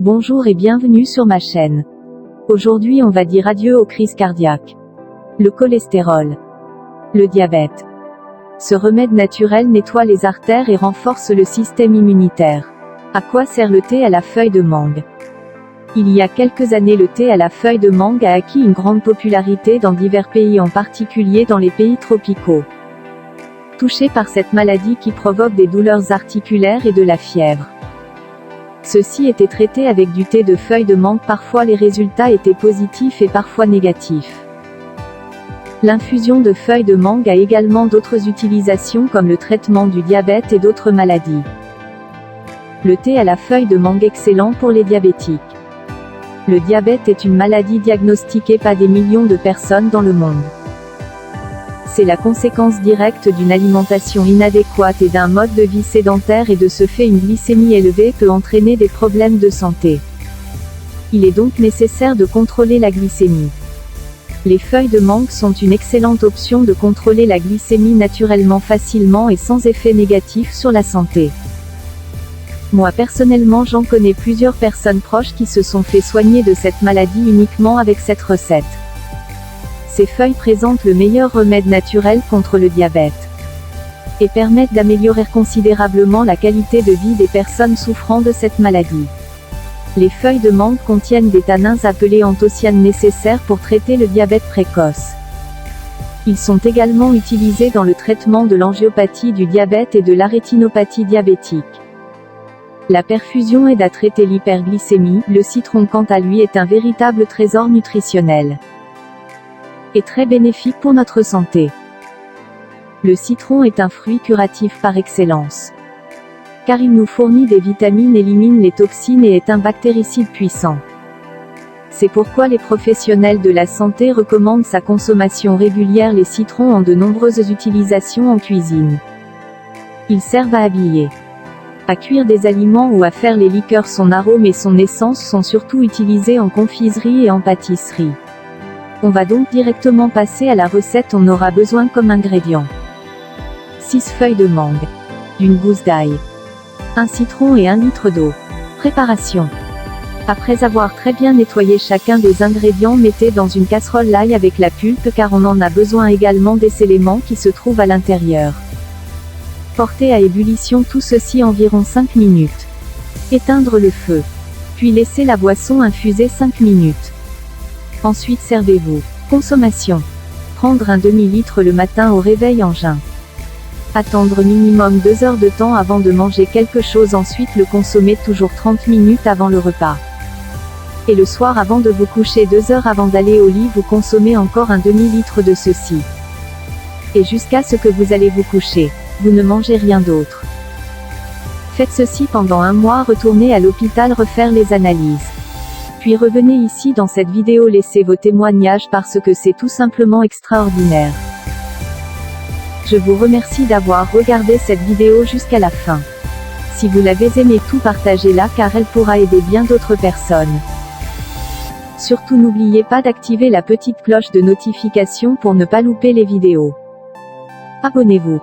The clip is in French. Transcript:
Bonjour et bienvenue sur ma chaîne. Aujourd'hui on va dire adieu aux crises cardiaques, le cholestérol, le diabète. Ce remède naturel nettoie les artères et renforce le système immunitaire. À quoi sert le thé à la feuille de mangue? Il y a quelques années, le thé à la feuille de mangue a acquis une grande popularité dans divers pays, en particulier dans les pays tropicaux. Touchés par cette maladie qui provoque des douleurs articulaires et de la fièvre. Ceux-ci étaient traités avec du thé de feuille de mangue. Parfois les résultats étaient positifs et parfois négatifs. L'infusion de feuilles de mangue a également d'autres utilisations comme le traitement du diabète et d'autres maladies. Le thé à la feuille de mangue excellent pour les diabétiques. Le diabète est une maladie diagnostiquée par des millions de personnes dans le monde. C'est la conséquence directe d'une alimentation inadéquate et d'un mode de vie sédentaire, et de ce fait une glycémie élevée peut entraîner des problèmes de santé. Il est donc nécessaire de contrôler la glycémie. Les feuilles de mangue sont une excellente option de contrôler la glycémie naturellement, facilement et sans effet négatif sur la santé. Moi personnellement j'en connais plusieurs personnes proches qui se sont fait soigner de cette maladie uniquement avec cette recette. Ces feuilles présentent le meilleur remède naturel contre le diabète et permettent d'améliorer considérablement la qualité de vie des personnes souffrant de cette maladie. Les feuilles de mangue contiennent des tanins appelés anthocyanes nécessaires pour traiter le diabète précoce. Ils sont également utilisés dans le traitement de l'angiopathie du diabète et de la rétinopathie diabétique. La perfusion aide à traiter l'hyperglycémie. Le citron quant à lui est un véritable trésor nutritionnel et très bénéfique pour notre santé. Le citron est un fruit curatif par excellence, car il nous fournit des vitamines, élimine les toxines et est un bactéricide puissant. C'est pourquoi les professionnels de la santé recommandent sa consommation régulière. Les citrons ont de nombreuses utilisations en cuisine. Ils servent à habiller, à cuire des aliments ou à faire les liqueurs. Son arôme et son essence sont surtout utilisés en confiserie et en pâtisserie. On va donc directement passer à la recette. On aura besoin comme ingrédients 6 feuilles de mangue, d'une gousse d'ail, un citron et 1 litre d'eau. Préparation. Après avoir très bien nettoyé chacun des ingrédients, mettez dans une casserole l'ail avec la pulpe, car on en a besoin également des éléments qui se trouvent à l'intérieur. Portez à ébullition tout ceci environ 5 minutes. Éteindre le feu. Puis laissez la boisson infuser 5 minutes. Ensuite servez-vous. Consommation. Prendre un demi-litre le matin au réveil en jeun. Attendre minimum 2 heures de temps avant de manger quelque chose. Ensuite le consommer toujours 30 minutes avant le repas. Et le soir avant de vous coucher, 2 heures avant d'aller au lit, vous consommez encore un demi-litre de ceci. Et jusqu'à ce que vous allez vous coucher, vous ne mangez rien d'autre. Faites ceci pendant 1 mois, retournez à l'hôpital refaire les analyses. Puis revenez ici dans cette vidéo, laissez vos témoignages parce que c'est tout simplement extraordinaire. Je vous remercie d'avoir regardé cette vidéo jusqu'à la fin. Si vous l'avez aimée, tout partagez-la car elle pourra aider bien d'autres personnes. Surtout n'oubliez pas d'activer la petite cloche de notification pour ne pas louper les vidéos. Abonnez-vous.